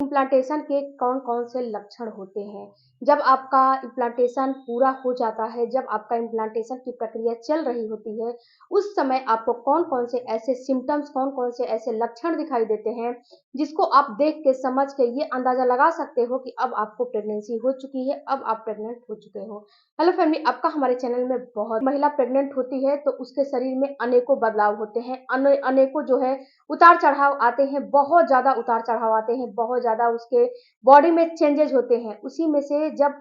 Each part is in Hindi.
इम्प्लांटेशन के कौन-कौन से लक्षण होते हैं? जब आपका इम्प्लांटेशन पूरा हो जाता है, जब आपका इम्प्लांटेशन की प्रक्रिया चल रही होती है, उस समय आपको कौन-कौन से ऐसे सिम्पटम्स, कौन-कौन से ऐसे लक्षण दिखाई देते हैं, जिसको आप देख के, समझ के ये अंदाज़ा लगा सकते हो कि अब आपको प्रेगनेंसी हो चुकी है, अब आप प्रेग्नेंट हो चुके हो। हेलो फैमिली, आपका हमारे चैनल में बहुत महिला प्रेग्नेंट होती है, तो उसके शरीर में अनेकों बदलाव होते हैं, अनेकों जो है उतार-चढ़ाव आते हैं, बहुत ज़्यादा उतार-चढ़ाव आते हैं, बहुत ज़्यादा उसके बॉडी में चेंजेज़ होते हैं। उसी में से जब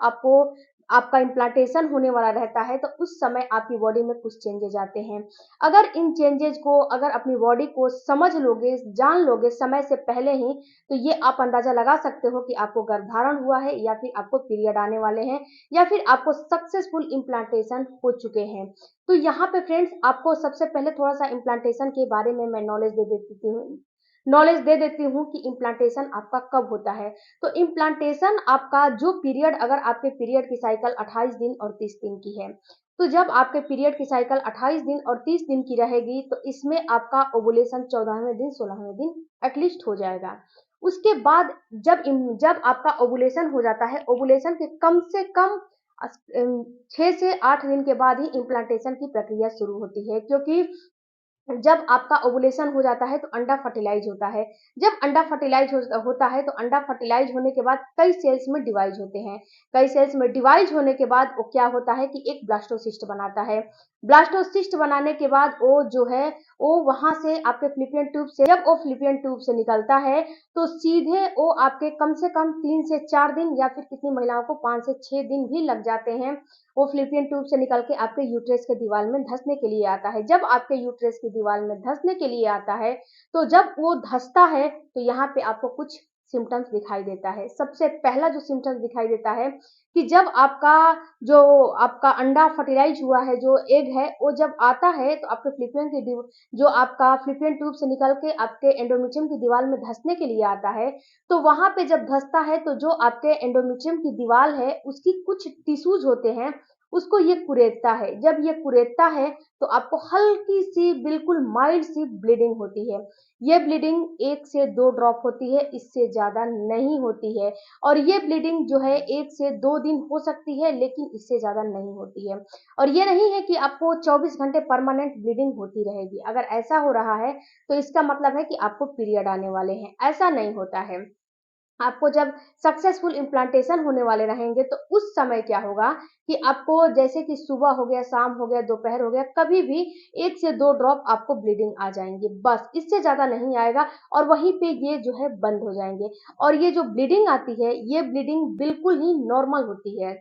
आपका इम्प्लांटेशन होने वाला रहता है, तो उस समय आपकी बॉडी में कुछ चेंजेज़ आते हैं। अगर इन चेंजेज़ को, अगर अपनी बॉडी को समझ लोगे, जान लोगे समय से पहले ही, तो ये आप अंदाज़ा लगा सकते हो कि आपको गर्भधारण हुआ है या फिर आपको पीरियड आने वाले हैं या फिर आपको सक्सेसफुल इम्प्लांटेशन हो चुके हैं। तो यहाँ पे फ्रेंड्स, आपको सबसे पहले थोड़ा-सा इम्प्लांटेशन के बारे में मैं नॉलेज दे देती हूँ कि इम्प्लांटेशन आपका कब होता है। तो इम्प्लांटेशन आपका जो पीरियड, अगर आपके पीरियड की साइकिल 28 दिन और 30 दिन की है, तो जब आपके पीरियड की साइकिल 28 दिन और 30 दिन की रहेगी, तो इसमें आपका ओवुलेशन 14वें दिन, 16वें दिन एटलीस्ट हो जाएगा। उसके बाद जब आपका ओवुलेशन हो जाता है, ओवुलेशन के कम से कम 6 से 8 दिन के बाद ही इम्प्लांटेशन की प्रक्रिया शुरू होती है, क्योंकि जब आपका ओवुलेशन हो जाता है तो अंडा फर्टिलाइज होता है। जब अंडा फर्टिलाइज होता है, तो अंडा फर्टिलाइज होने के बाद कई सेल्स में डिवाइड होते हैं। कई सेल्स में डिवाइड होने के बाद वो क्या होता है कि एक ब्लास्टोसिस्ट बनाता है। ब्लास्टोसिस्ट बनाने के बाद वो जो है, वो वहाँ से आपके फ़्लैपियन ट्यूब से, जब वो फ़्लैपियन ट्यूब से निकलता है, तो सीधे वो आपके कम से कम 3 से 4 दिन या फिर कितनी महिलाओं को 5 से 6 दिन भी लग जाते हैं। वो फ़्लैपियन ट्यूब से निकल के आपके यूट्रस के दीवार में धँसने के लिए आता है। जब आपके यूट्रस की दीवार में धँसने के लिए आता है, तो जब वो धँसता है, तो यहाँ पे आपको कुछ सिम्पटम्स दिखाई देता है। सबसे पहला जो सिम्पटम्स दिखाई देता है कि जब जो आपका अंडा फर्टिलाइज़ हुआ है, जो एग है, वो जब आता है, तो आपके जो आपका फ़्लैपियन ट्यूब से निकल के आपके एंडोमेट्रियम की दीवार में धँसने के लिए आता है, तो वहाँ पे जब धँसता है, तो जो आपके एंडोमेट्रियम की दीवार है, उसकी कुछ टिश्यूज़ होते हैं, उसको ये कुरेदता है। जब ये कुरेदता है, तो आपको हल्की-सी, बिल्कुल माइल्ड सी ब्लीडिंग होती है। ये ब्लीडिंग 1 से 2 ड्रॉप होती है, इससे ज़्यादा नहीं होती है, और ये ब्लीडिंग जो है 1 से 2 दिन हो सकती है, लेकिन इससे ज़्यादा नहीं होती है। और ये नहीं है कि आपको 24 घंटे परमानेंट ब्लीडिंग होती रहेगी। अगर ऐसा हो रहा है, तो इसका मतलब है कि आपको पीरियड आने वाले हैं। ऐसा नहीं होता है। आपको जब सक्सेसफुल इम्प्लांटेशन होने वाले रहेंगे, तो उस समय क्या होगा कि आपको, जैसे कि सुबह हो गया, शाम हो गया, दोपहर हो गया, कभी भी 1 से 2 ड्रॉप आपको ब्लीडिंग आ जाएँगी, बस इससे ज़्यादा नहीं आएगा, और वहीं पे ये जो है बंद हो जाएँगे। और ये जो ब्लीडिंग आती है, ये ब्लीडिंग बिल्कुल ही नॉर्मल होती है।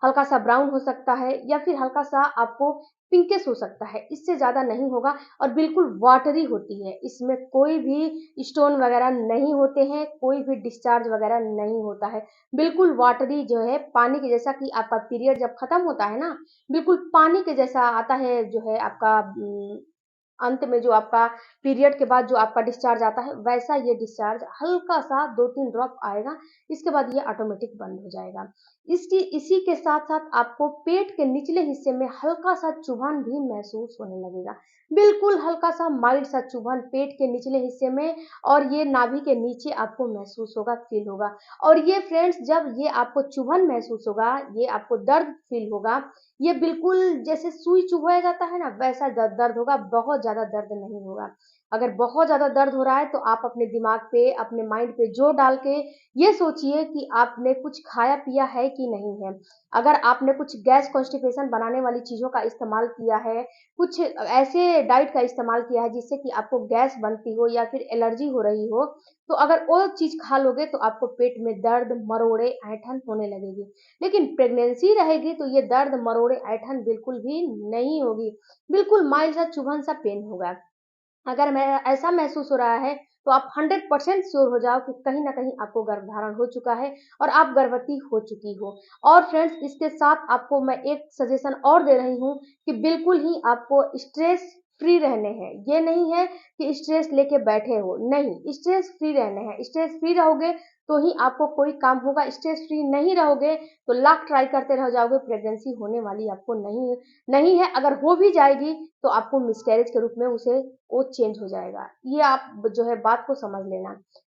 हल्का-सा ब्राउन हो सकता है या फिर हल्का-सा आपको पिंकिश हो सकता है, इससे ज़्यादा नहीं होगा, और बिल्कुल वाटरी होती है। इसमें कोई भी स्टोन वगैरह नहीं होते हैं, कोई भी डिस्चार्ज वगैरह नहीं होता है। बिल्कुल वाटरी जो है, पानी के जैसा, कि आपका पीरियड जब खत्म होता है ना, बिल्कुल पानी के जैसा आता है, जो है आपका अंत में जो आपका पीरियड के बाद जो आपका डिस्चार्ज आता है, वैसा ये डिस्चार्ज हल्का-सा 2-3 ड्रॉप आएगा, इसके बाद ये ऑटोमेटिक बंद हो जाएगा। इसी के साथ-साथ आपको पेट के निचले हिस्से में हल्का-सा चुभन भी महसूस होने लगेगा। बिल्कुल हल्का-सा माइल्ड सा चुभन पेट के निचले हिस्से में, और ये नाभि के नीचे आपको महसूस होगा, फ़ील होगा। और ये फ्रेंड्स, जब ये आपको चुभन महसूस होगा, ये आपको दर्द फ़ील होगा, ये बिल्कुल जैसे सुई चुभवाया जाता है ना, वैसा दर्द होगा, बहुत ज़्यादा दर्द नहीं होगा। अगर बहुत ज़्यादा दर्द हो रहा है, तो आप अपने दिमाग पे, अपने माइंड पे ज़ोर डाल के ये सोचिए कि आपने कुछ खाया-पिया है कि नहीं है। अगर आपने कुछ गैस कॉन्स्टिपेशन बनाने वाली चीज़ों का इस्तेमाल किया है, कुछ ऐसे डाइट का इस्तेमाल किया है जिससे कि आपको गैस बनती हो या फिर एलर्जी हो रही हो, तो अगर वो चीज़ खा लोगे, तो आपको पेट में दर्द, मरोड़े, ऐंठन होने लगेगी। लेकिन प्रेगनेंसी रहेगी, तो ये दर्द, मरोड़े, ऐंठन बिल्कुल भी नहीं होगी। बिल्कुल माइल्ड सा चुभन सा पेन होगा। अगर मैं ऐसा महसूस हो रहा है, तो आप 100% श्योर हो जाओ कि कहीं न कहीं आपको गर्भधारण हो चुका है और आप गर्भवती हो चुकी हो। और फ्रेंड्स, इसके साथ आपको मैं एक सजेशन और दे रही हूँ कि बिल्कुल ही आपको स्ट्रेस फ्री रहने हैं। ये नहीं है कि स्ट्रेस लेके बैठे हो, नहीं, स्ट्रेस फ्री रहने हैं। स्ट्रेस फ्री रहोगे, तो ही आपको कोई काम होगा। स्ट्रेस फ्री नहीं रहोगे, तो लाख ट्राई करते रह जाओगे, प्रेगनेंसी होने वाली आपको नहीं है। अगर हो भी जाएगी, तो आपको मिसकैरेज के रूप में वो चेंज हो जाएगा। ये आप जो है बात को समझ लेना।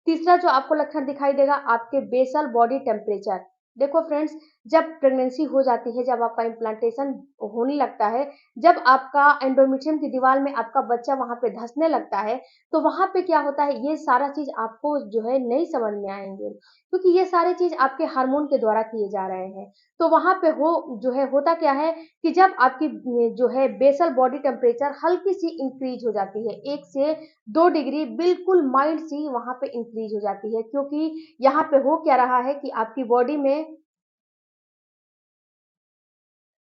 तीसरा जो आपको लक्षण दिखाई देगा, आपके बेसल बॉडी टेम्परेचर। देखो फ्रेंड्स, जब प्रेगनेंसी हो जाती है, जब आपका इम्प्लांटेशन होने लगता है, जब आपका एंडोमेट्रियम की दीवार में आपका बच्चा वहाँ पे धँसने लगता है, तो वहाँ पे क्या होता है, ये सारा चीज़ आपको जो है नहीं समझ में आएँगे, क्योंकि ये सारी चीज़ आपके हार्मोन के द्वारा किए जा रहे हैं। तो वहाँ पे जो है होता क्या है कि जब आपकी जो है बेसल बॉडी टेम्परेचर हल्की-सी इंक्रीज़ हो जाती है, 1 से 2 डिग्री बिल्कुल माइल्ड सी वहाँ पे इंक्रीज़ हो जाती है, क्योंकि यहाँ पे हो क्या रहा है कि आपकी बॉडी में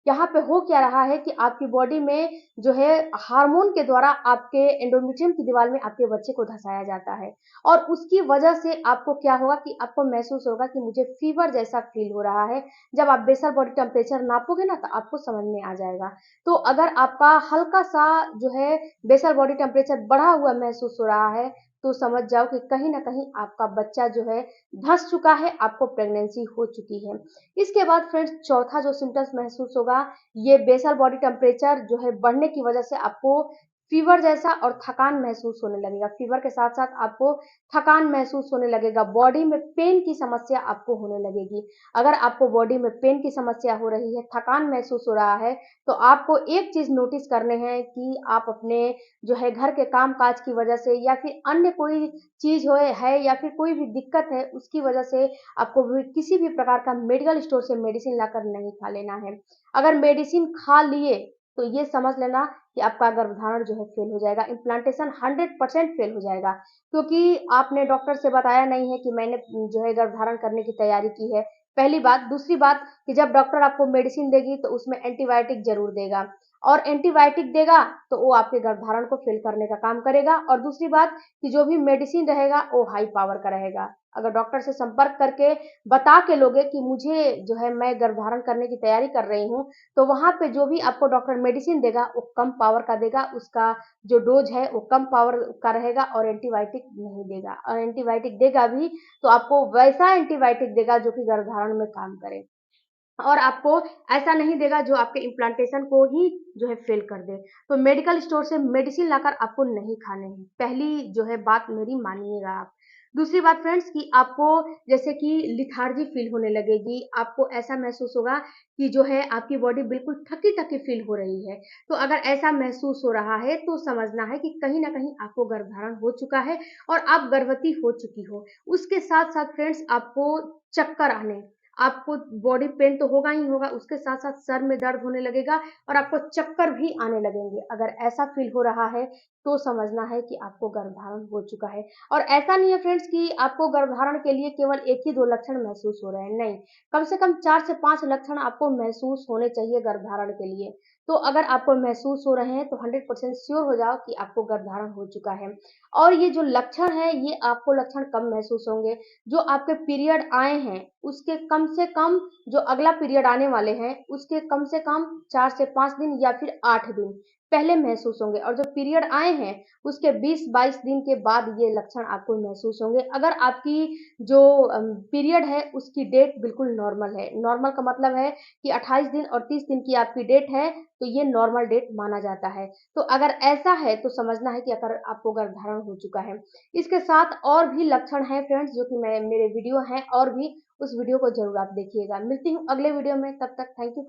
यहाँ पे हो क्या रहा है कि आपकी बॉडी में जो है हार्मोन के द्वारा आपके एंडोमेट्रियम की दीवार में आपके बच्चे को धँसाया जाता है, और उसकी वजह से आपको क्या होगा कि आपको महसूस होगा कि मुझे फ़ीवर जैसा फ़ील हो रहा है। जब आप बेसल बॉडी टेम्परेचर नापोगे ना, तो आपको समझ में आ जाएगा। तो अगर आपका हल्का-सा जो है बेसल बॉडी टेम्परेचर बढ़ा हुआ महसूस हो रहा है, तो समझ जाओ कि कहीं न कहीं आपका बच्चा जो है धँस चुका है, आपको प्रेगनेंसी हो चुकी है। इसके बाद फ्रेंड्स, चौथा जो सिम्पटम्स महसूस होगा, ये बेसल बॉडी टेम्परेचर जो है बढ़ने की वजह से आपको फीवर जैसा और थकान महसूस होने लगेगा। फीवर के साथ-साथ आपको थकान महसूस होने लगेगा, बॉडी में पेन की समस्या आपको होने लगेगी। अगर आपको बॉडी में पेन की समस्या हो रही है, थकान महसूस हो रहा है, तो आपको एक चीज़ नोटिस करने हैं कि आप अपने जो है घर के काम-काज की वजह से, या फिर अन्य कोई चीज़ है या फिर कोई भी दिक्कत है, उसकी वजह से आपको भी किसी भी प्रकार का मेडिकल स्टोर से मेडिसिन लाकर नहीं खा लेना है। अगर मेडिसिन खा लिए, तो ये समझ लेना कि आपका गर्भधारण जो है फेल हो जाएगा, इम्प्लांटेशन 100% फेल हो जाएगा, क्योंकि आपने डॉक्टर से बताया नहीं है कि मैंने जो है गर्भधारण करने की तैयारी की है, पहली बात। दूसरी बात कि जब डॉक्टर आपको मेडिसिन देगी, तो उसमें एंटीबायोटिक ज़रूर देगा, और एंटीबायोटिक देगा, तो वो आपके गर्भधारण को फेल करने का काम करेगा, और दूसरी बात कि जो भी मेडिसिन रहेगा, वो हाई पावर का रहेगा। अगर डॉक्टर से संपर्क करके बता के लोगे कि मुझे जो है मैं गर्भधारण करने की तैयारी कर रही हूँ, तो वहाँ पे जो भी आपको डॉक्टर मेडिसिन देगा, वो कम पावर का देगा, उसका जो डोज़ है वो कम पावर का रहेगा, और एंटीबायोटिक नहीं देगा, और एंटीबायोटिक देगा भी तो आपको वैसा एंटीबायोटिक देगा जो कि गर्भधारण में काम करे। और आपको ऐसा नहीं देगा जो आपके इम्प्लांटेशन को ही जो है फेल कर दे। तो मेडिकल स्टोर से मेडिसिन लाकर आपको नहीं खाने हैं। पहली जो है बात मेरी मानिएगा आप। दूसरी बात फ्रेंड्स, कि आपको जैसे कि लेथार्जी फ़ील होने लगेगी, आपको ऐसा महसूस होगा कि जो है आपकी बॉडी बिल्कुल थकी-थकी फ़ील हो रही है। तो अगर ऐसा महसूस हो रहा है, तो समझना है कि कहीं न कहीं आपको गर्भधारण हो चुका है और आप गर्भवती हो चुकी हो। उसके साथ-साथ फ्रेंड्स, आपको चक्कर आने, आपको बॉडी पेन तो होगा ही होगा, उसके साथ-साथ सर में दर्द होने लगेगा, और आपको चक्कर भी आने लगेंगे। अगर ऐसा फ़ील हो रहा है, तो समझना है कि आपको गर्भधारण हो चुका है। और ऐसा नहीं है फ्रेंड्स कि आपको गर्भधारण के लिए केवल 1 ही 2 लक्षण महसूस हो रहे हैं, नहीं। कम से कम 4 से 5 लक्षण आपको महसूस होने चाहिए गर्भधारण के लिए। तो अगर आपको महसूस हो रहे हैं, तो 100% श्योर हो जाओ कि आपको गर्भधारण हो चुका है। और ये जो लक्षण हैं, ये आपको लक्षण कब महसूस होंगे? जो आपके पीरियड आए हैं, उसके कम से कम, जो अगला पीरियड आने वाले हैं, उसके कम से कम 4 से 5 दिन या फिर 8 दिन पहले महसूस होंगे, और जो पीरियड आए हैं, उसके 20-22 दिन के बाद ये लक्षण आपको महसूस होंगे। अगर आपकी जो पीरियड है, उसकी डेट बिल्कुल नॉर्मल है। नॉर्मल का मतलब है कि 28 दिन और 30 दिन की आपकी डेट है, तो ये नॉर्मल डेट माना जाता है। तो अगर ऐसा है, तो समझना है कि अगर आपको गर्भधारण हो चुका है। इसके साथ और भी लक्षण हैं फ्रेंड्स, जो कि मैं मेरे वीडियो हैं और भी, उस वीडियो को ज़रूर आप देखिएगा। मिलती हूँ अगले वीडियो में, तब तक थैंक यू।